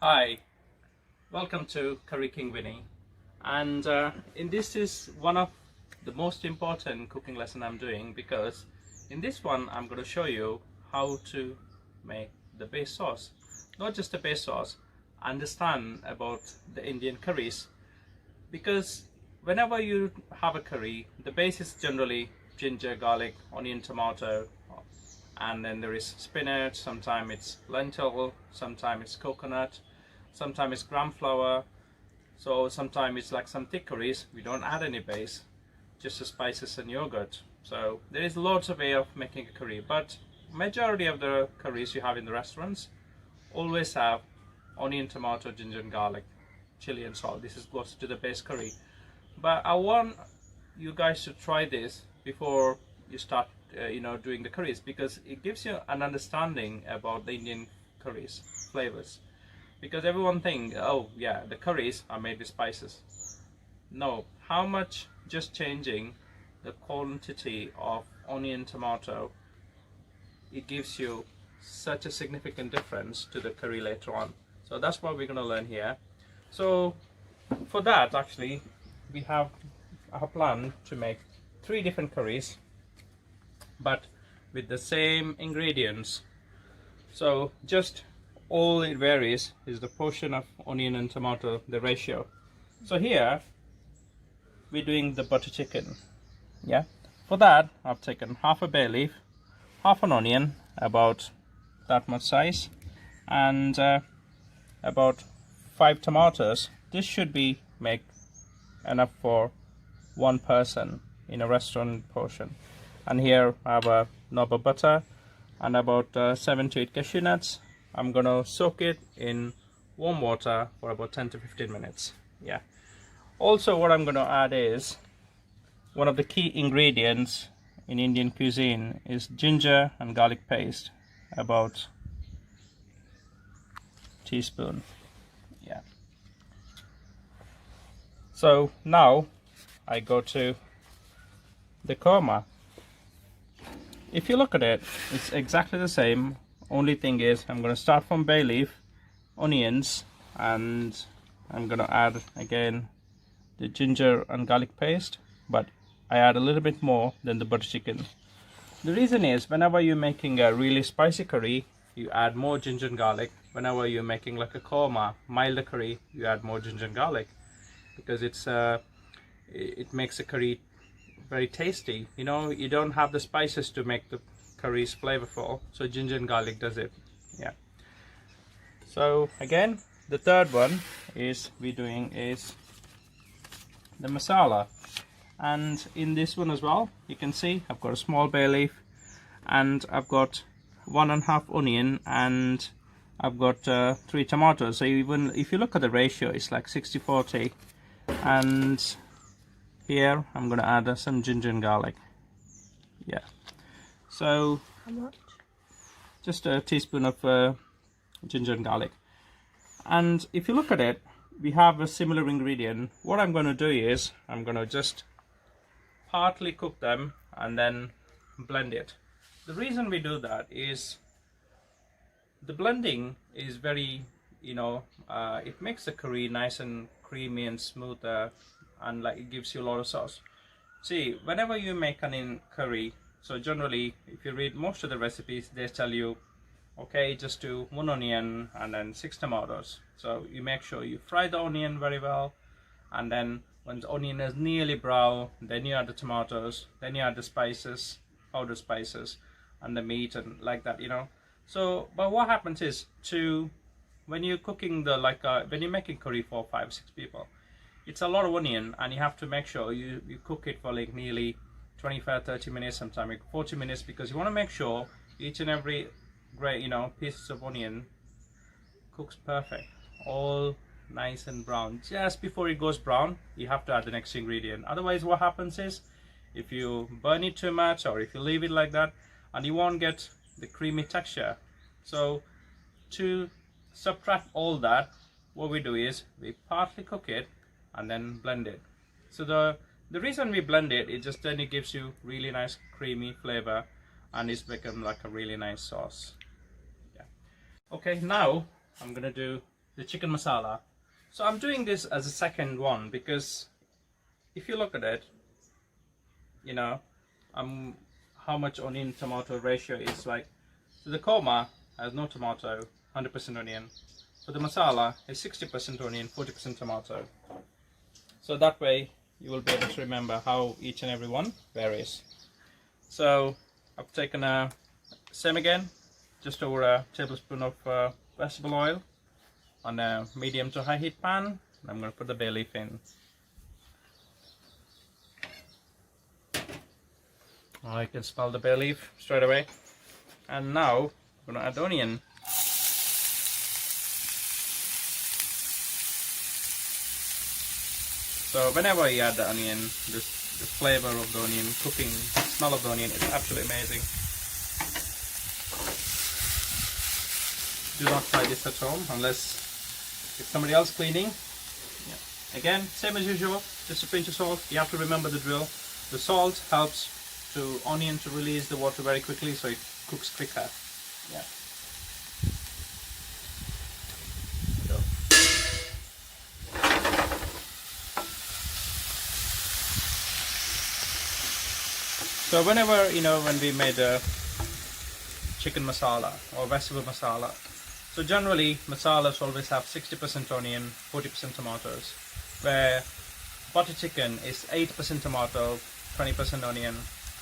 Hi, welcome to Curry King Vinny, and in this is one of the most important cooking lesson I'm doing, because in this one I'm going to show you how to make the base sauce. Not just the base sauce, understand about the Indian curries, because whenever you have a curry, the base is generally ginger, garlic, onion, tomato, and then there is spinach, sometimes it's lentil, sometimes it's coconut, sometimes it's gram flour, so sometimes it's like some thick curries we don't add any base, just the spices and yogurt. So there is lots of way of making a curry, but majority of the curries you have in the restaurants always have onion, tomato, ginger and garlic, chili and salt. This is close to the base curry, but I want you guys to try this before you start doing the curries, because it gives you an understanding about the Indian curries flavors. Because everyone think, oh yeah, the curries are made with spices. No, how much just changing the quantity of onion, tomato, it gives you such a significant difference to the curry later on. So that's what we're going to learn here. So for that, actually, we have a plan to make 3 different curries, but with the same ingredients. So just all it varies is the portion of onion and tomato, the ratio. So here we're doing the butter chicken. Yeah, for that I've taken half a bay leaf, half an onion, about that much size, and about 5 tomatoes. This should be make enough for 1 person in a restaurant portion. And here I have a knob of butter and about 7 to 8 cashew nuts. I'm gonna soak it in warm water for about 10 to 15 minutes. Yeah. Also, what I'm gonna add is one of the key ingredients in Indian cuisine is ginger and garlic paste, about a teaspoon. Yeah. So now I go to the korma. If you look at it, it's exactly the same. Only thing is I'm going to start from bay leaf, onions, and I'm going to add again the ginger and garlic paste, but I add a little bit more than the butter chicken. The reason is, whenever you're making a really spicy curry, you add more ginger and garlic. Whenever you're making like a korma, milder curry, you add more ginger and garlic, because it makes a curry very tasty. You know, you don't have the spices to make the curries flavorful, so ginger and garlic does it. Yeah. So again, the third one is we're doing is the masala, and in this one as well, you can see I've got a small bay leaf, and I've got 1.5 onion, and I've got 3 tomatoes. So even if you look at the ratio, it's like 60-40. And here I'm going to add some ginger and garlic. Yeah. So how much? Just a teaspoon of ginger and garlic. And if you look at it, we have a similar ingredient. What I'm going to do is I'm going to just partly cook them and then blend it. The reason we do that is the blending is very, it makes the curry nice and creamy and smooth, and like it gives you a lot of sauce. See, whenever you make an curry, so generally if you read most of the recipes, they tell you, okay, just do 1 onion and then 6 tomatoes. So you make sure you fry the onion very well, and then when the onion is nearly brown, then you add the tomatoes, then you add the spices, powdered spices, and the meat, and like that, So, but what happens is, when you're cooking when you're making curry for 5-6 people, it's a lot of onion, and you have to make sure you cook it for like nearly 25-30 minutes, sometimes like 40 minutes, because you want to make sure each and every pieces of onion cooks perfect, all nice and brown. Just before it goes brown, you have to add the next ingredient. Otherwise, what happens is, if you burn it too much, or if you leave it like that, and you won't get the creamy texture. So to subtract all that, what we do is we partly cook it and then blend it. So the reason we blend it is just then it gives you really nice creamy flavor, and it's become like a really nice sauce. Yeah. Okay, now I'm gonna do the chicken masala. So I'm doing this as a second one because if you look at it, you know, how much onion tomato ratio is like. So the korma has no tomato, 100% onion. So the masala is 60% onion, 40% tomato. So that way you will be able to remember how each and every one varies. So I've taken same again, just over a tablespoon of vegetable oil on a medium to high heat pan. I'm going to put the bay leaf in. I can smell the bay leaf straight away. And now I'm going to add the onion. So whenever you add the onion, the flavor of the onion, cooking, smell of the onion is absolutely amazing. Do not try this at home unless it's somebody else cleaning. Yeah. Again, same as usual, just a pinch of salt. You have to remember the drill. The salt helps to onion to release the water very quickly, so it cooks quicker. Yeah. So whenever, you know, when we made a chicken masala or vegetable masala, so generally masalas always have 60% onion, 40% tomatoes, where butter chicken is 8% tomato, 20% onion,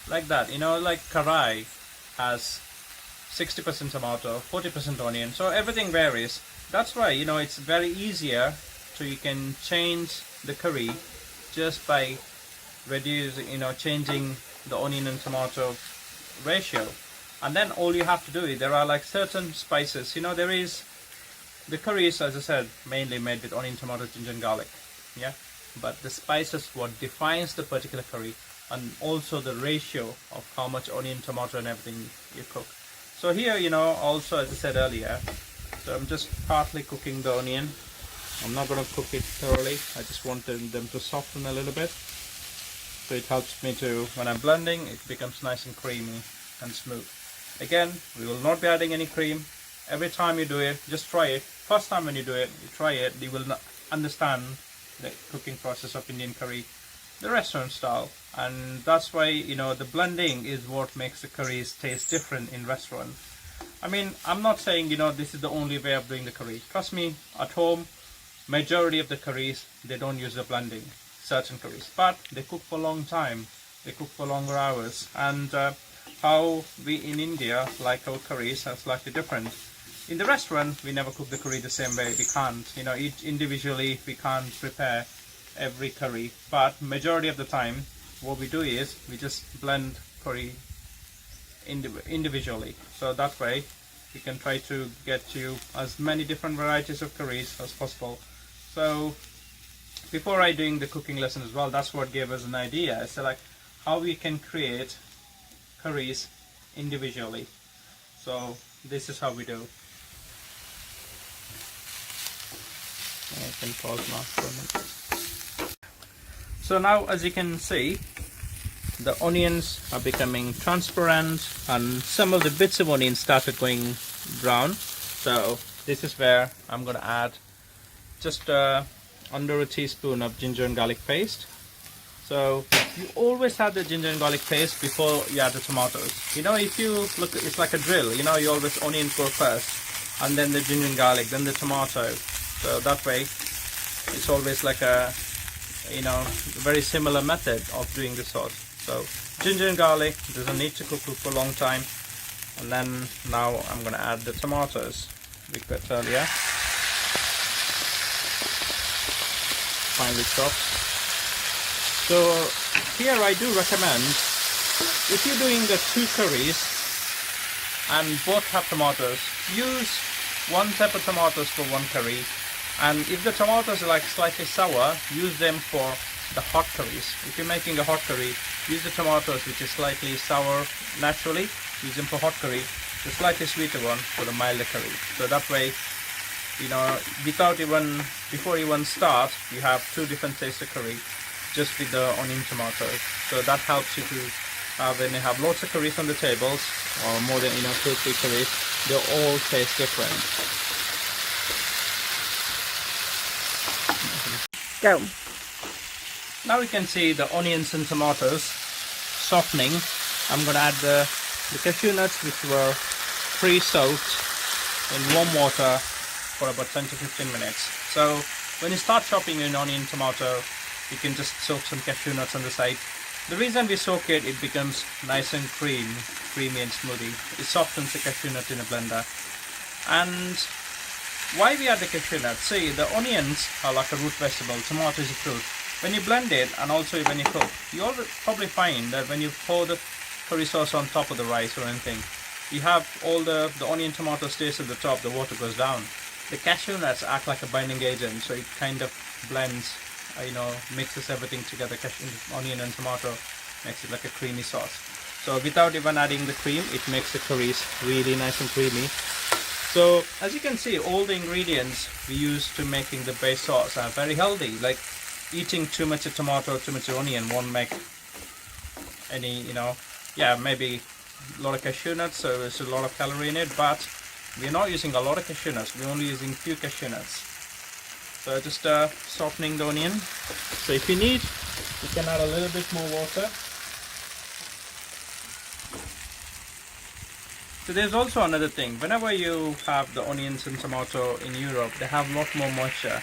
like that. You know, like karai has 60% tomato, 40% onion, so everything varies. That's why, you know, it's very easier, so you can change the curry just by reducing, you know, changing the onion and tomato ratio. And then all you have to do is, there are like certain spices, you know, there is the curry is, as I said, mainly made with onion, tomato, ginger and garlic, yeah, but the spices what defines the particular curry, and also the ratio of how much onion, tomato and everything you cook. So here, you know, also as I said earlier, so I'm just partly cooking the onion. I'm not going to cook it thoroughly, I just wanted them to soften a little bit. So it helps me to, when I'm blending, it becomes nice and creamy and smooth. Again, we will not be adding any cream. Every time you do it, just try it. First time when you do it, you try it, you will understand the cooking process of Indian curry, the restaurant style. And that's why, you know, the blending is what makes the curries taste different in restaurant. I mean, I'm not saying, you know, this is the only way of doing the curry. Trust me, at home, majority of the curries, they don't use the blending. Certain curries, but they cook for a long time, they cook for longer hours, and how we in India like our curries are slightly different. In the restaurant, we never cook the curry the same way. We can't, you know, each individually we can't prepare every curry, but majority of the time what we do is we just blend curry individually, so that way we can try to get you as many different varieties of curries as possible. So before I doing the cooking lesson as well, that's what gave us an idea. So like how we can create curries individually. So this is how we do. I can pause now for a minute. So now, as you can see, the onions are becoming transparent and some of the bits of onion started going brown. So this is where I'm going to add just under a teaspoon of ginger and garlic paste. So you always add the ginger and garlic paste before you add the tomatoes. You know, if you look, it's like a drill. You know, you always onion go first, and then the ginger and garlic, then the tomato. So that way, it's always like a, you know, very similar method of doing the sauce. So ginger and garlic doesn't need to cook for a long time. And then now I'm going to add the tomatoes we cut earlier. Finely chopped. So here I do recommend, if you're doing the two curries and both have tomatoes, use one type of tomatoes for one curry, and if the tomatoes are like slightly sour, use them for the hot curries. If you're making a hot curry, use the tomatoes which is slightly sour naturally, use them for hot curry, the slightly sweeter one for the milder curry. So that way, you know, without even, before you even start, you have two different tastes of curry just with the onion tomatoes. So that helps you to, when you have lots of curries on the tables, or more than, you know, 2 or 3 curries, they all taste different. Go. Now we can see the onions and tomatoes softening. I'm going to add the cashew nuts, which were pre-soaked in warm water for about 10 to 15 minutes. So when you start chopping an onion tomato, you can just soak some cashew nuts on the side. The reason we soak it, it becomes nice and creamy and smoothie. It softens the cashew nut in a blender. And why we add the cashew nuts? See, the onions are like a root vegetable, tomato is a fruit. When you blend it and also when you cook, you'll probably find that when you pour the curry sauce on top of the rice or anything, you have all the onion tomato stays at the top, the water goes down. The cashew nuts act like a binding agent, so it kind of blends, mixes everything together. Cashew, onion and tomato makes it like a creamy sauce. So without even adding the cream, it makes the curries really nice and creamy. So as you can see, all the ingredients we use to making the base sauce are very healthy. Like eating too much of tomato, too much of onion won't make any, maybe a lot of cashew nuts, so there's a lot of calorie in it, but we're not using a lot of cashew nuts, we're only using few cashew nuts. So just softening the onion. So if you need, you can add a little bit more water. So there's also another thing, whenever you have the onions and tomato in Europe, they have a lot more moisture.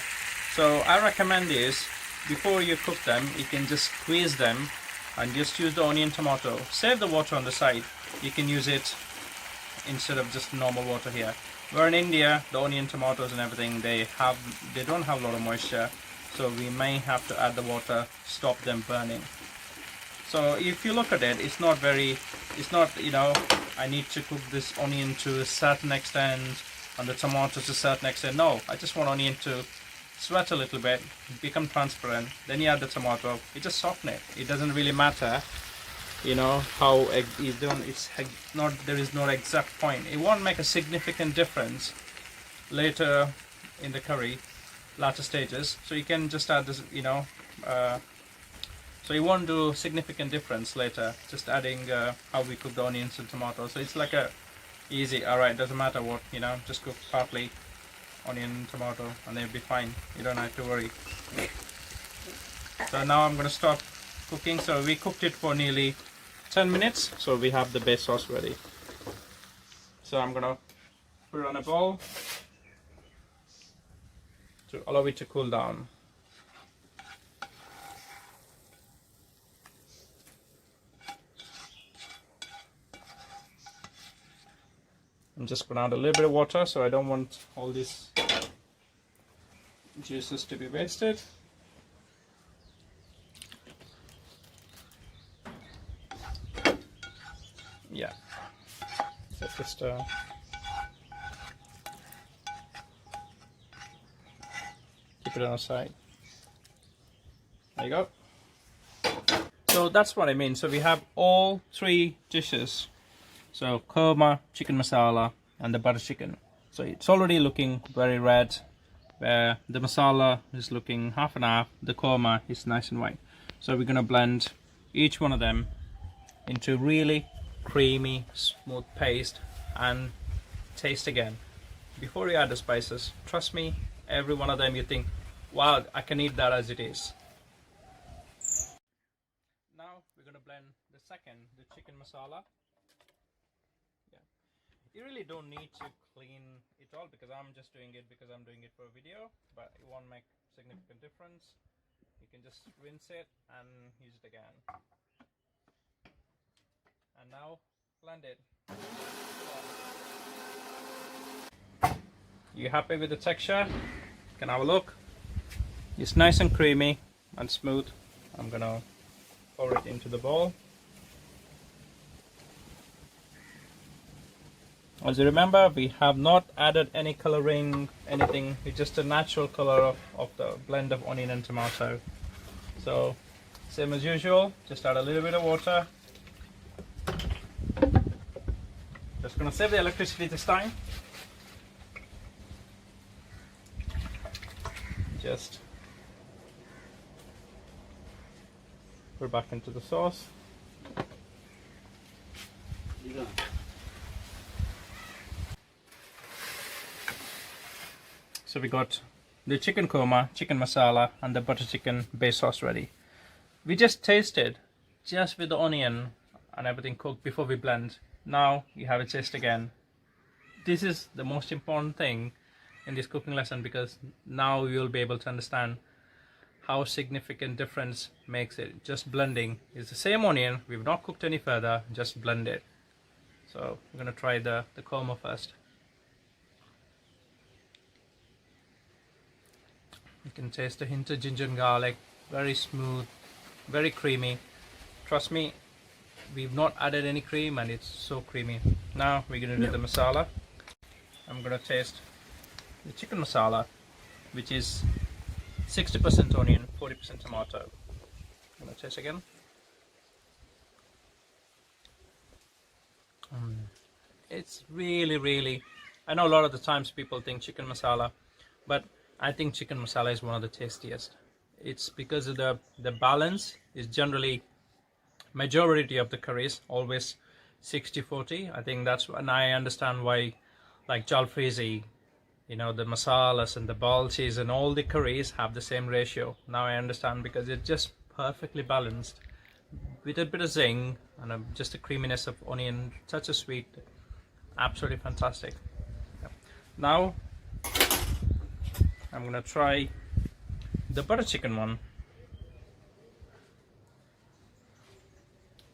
So I recommend is, before you cook them, you can just squeeze them and just use the onion tomato. Save the water on the side. You can use it instead of just normal water here. Where in India, the onion tomatoes and everything, they don't have a lot of moisture, so we may have to add the water, stop them burning. So if you look at it, it's not, I need to cook this onion to a certain extent and the tomatoes to a certain extent. No, I just want onion to sweat a little bit, become transparent, then you add the tomato, you just soften it. It doesn't really matter, how it's done. There is no exact point. It won't make a significant difference later in the curry, latter stages. So you can just add this, so you won't do significant difference later, just adding how we cook the onions and tomatoes. So it's like a easy, alright, doesn't matter what, just cook partly onion and tomato and they'll be fine. You don't have to worry. So now I'm going to stop cooking. So we cooked it for nearly 10 minutes, so we have the base sauce ready. So I'm going to put it on a bowl to allow it to cool down. I'm just going to add a little bit of water, so I don't want all these juices to be wasted. Yeah, so just keep it on the side. There you go. So that's what I mean. So we have all three dishes. So korma, chicken masala and the butter chicken. So it's already looking very red, where the masala is looking half and half, the korma is nice and white. So we're going to blend each one of them into really creamy, smooth paste and taste again. Before you add the spices, trust me, every one of them you think, wow, I can eat that as it is. Now we're going to blend the chicken masala. You really don't need to clean it all because I'm just doing it because I'm doing it for a video, but it won't make significant difference. You can just rinse it and use it again. And now blend it. You happy with the texture? You can have a look. It's nice and creamy and smooth. I'm gonna pour it into the bowl. As you remember, we have not added any coloring, anything. It's just a natural color of the blend of onion and tomato. So, same as usual, just add a little bit of water. Just gonna save the electricity this time. Just put it back into the sauce. So we got the chicken korma, chicken masala, and the butter chicken base sauce ready. We just tasted just with the onion and everything cooked before we blend. Now you have a taste again. This is the most important thing in this cooking lesson, because now you'll be able to understand how significant difference makes it. Just blending is the same onion, we've not cooked any further, just blend it. So I'm going to try the korma first. You can taste a hint of ginger and garlic, very smooth, very creamy. Trust me, we've not added any cream and it's so creamy. Now we're going to do the masala. I'm going to taste the chicken masala, which is 60% onion, 40% tomato. I'm going to taste again. It's really, I know a lot of the times people think chicken masala, but I think chicken masala is one of the tastiest. It's because of the balance is generally, majority of the curries always 60-40. I think that's, and I understand why, like jalfrezi, you know, the masalas and the balchis and all the curries have the same ratio. Now I understand, because it's just perfectly balanced with a bit of zing and just a creaminess of onion, touch of sweet. Absolutely fantastic. Yeah. Now I'm gonna try the butter chicken one.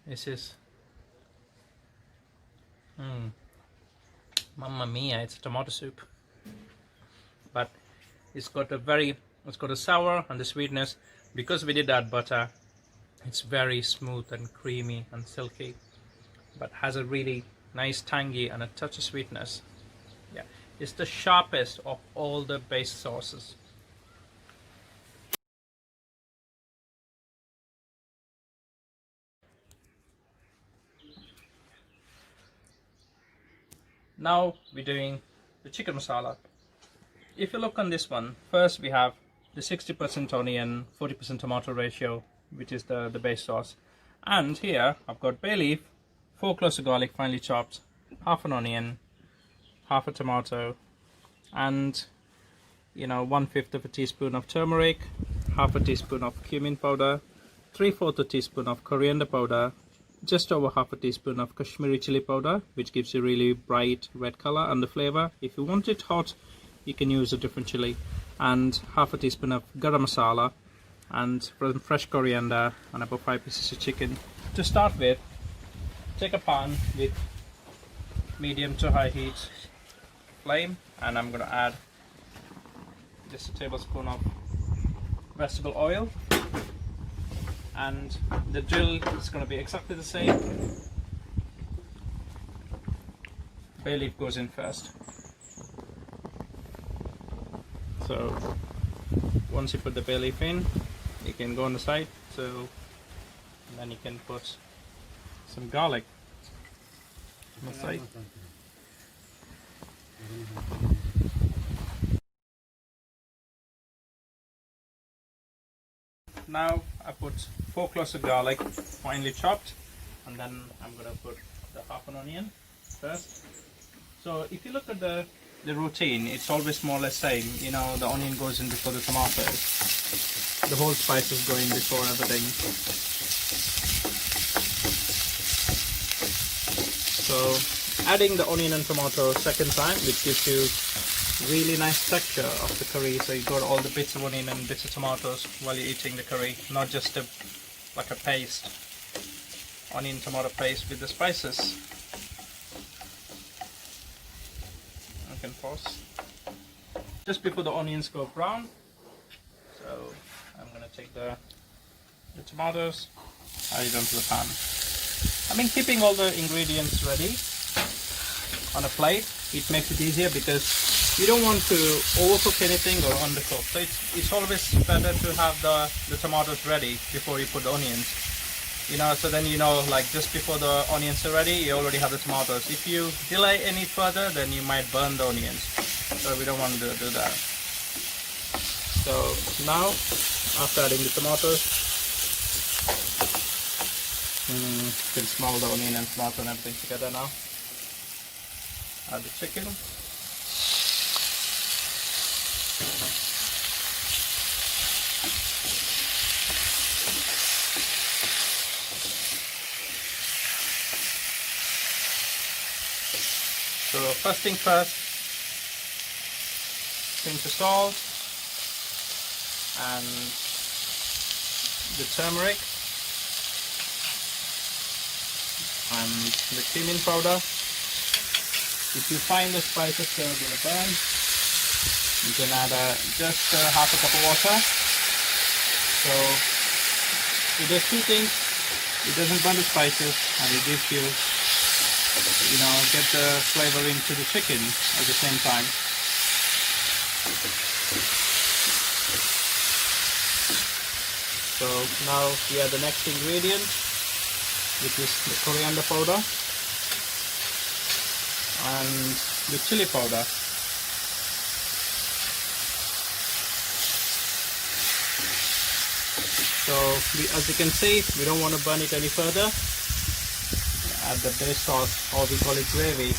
This is mamma mia, it's a tomato soup, but it's got a sour and the sweetness. Because we did add butter, it's very smooth and creamy and silky, but has a really nice tangy and a touch of sweetness. Yeah, it's the sharpest of all the base sauces. Now we're doing the chicken masala. If you look on this one, first we have the 60% onion, 40% tomato ratio, which is the base sauce. And here I've got bay leaf, 4 cloves of garlic finely chopped, half an onion, half a tomato, and 1/5 of a teaspoon of turmeric, half a teaspoon of cumin powder, 3/4 a teaspoon of coriander powder, just over half a teaspoon of Kashmiri chili powder, which gives you really bright red color and the flavor. If you want it hot, you can use a different chili, and half a teaspoon of garam masala, and fresh coriander, and about 5 pieces of chicken. To start with, take a pan with medium to high heat flame, and I'm going to add just a tablespoon of vegetable oil, and the drill is going to be exactly the same. Bay leaf goes in first. So once you put the bay leaf in, you can go on the side, and then you can put some garlic on the side. Now I put 4 cloves of garlic finely chopped, and then I'm going to put the half an onion first. So if you look at the routine, it's always more or less same. The onion goes in before the tomatoes. The whole spices go in before everything. So adding the onion and tomato second time, which gives you really nice texture of the curry. So you got all the bits of onion and bits of tomatoes while you're eating the curry, not just like a paste, onion tomato paste with the spices. I can pause. Just before the onions go brown, so I'm going to take the tomatoes, add it onto the pan. Keeping all the ingredients ready on a plate, it makes it easier, because you don't want to overcook anything or undercook. So it's always better to have the tomatoes ready before you put the onions. So then like just before the onions are ready, you already have the tomatoes. If you delay any further, then you might burn the onions. So we don't want to do that. So now, after adding the tomatoes, you can smell the onion and tomato and everything together now. Add the chicken. So first thing first, pinch of salt and the turmeric and the cumin powder. If you find the spices are going to burn, you can add just half a cup of water. So it does two things. It doesn't burn the spices and it gives you, get the flavor into the chicken at the same time. So now we add the next ingredient, which is the coriander powder and the chili powder. So as you can see, we don't want to burn it any further. Add the base sauce, or we call it gravy.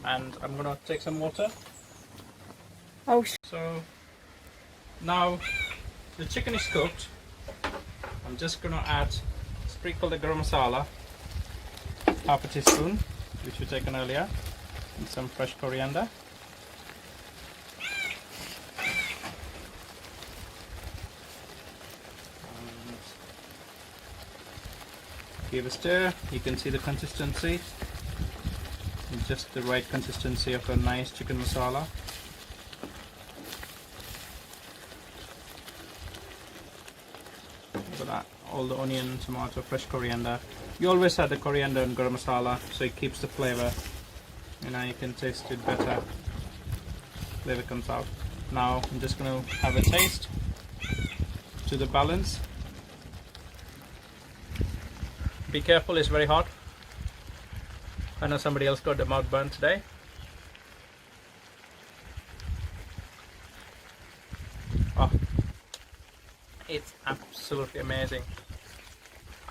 And I'm gonna take some water. Oh, so now the chicken is cooked. I'm just gonna sprinkle the garam masala, half a teaspoon, which we taken earlier, and some fresh coriander. And give a stir. You can see the consistency. Just the right consistency of a nice chicken masala. Look at that, all the onion, tomato, fresh coriander. You always add the coriander and garam masala, so it keeps the flavor. You can taste it better. Flavor comes out. Now I'm just going to have a taste to the balance. Be careful, it's very hot. I know somebody else got the mouth burn today. Oh, it's absolutely amazing.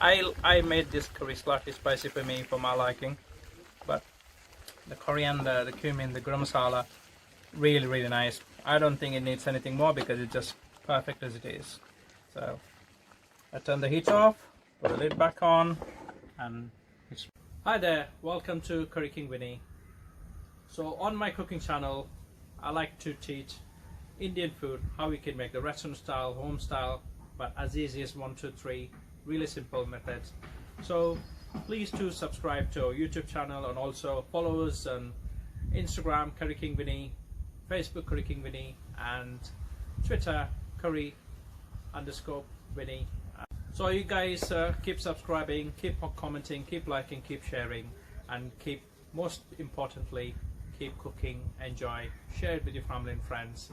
I made this curry slightly spicy for me, for my liking, but the coriander, the cumin, the garam masala, really nice. I don't think it needs anything more because it's just perfect as it is. So I turn the heat off, put the lid back on, and it's... Hi there, welcome to Curry King Vinny. So on my cooking channel, I like to teach Indian food, how we can make the restaurant style, home style, but as easy as 1, 2, 3, really simple methods. So please do subscribe to our YouTube channel and also follow us on Instagram, Curry King Vinny, Facebook, Curry King Vinny, and Twitter, Curry_Vinny. So you guys keep subscribing, keep commenting, keep liking, keep sharing, and most importantly, keep cooking, enjoy, share it with your family and friends.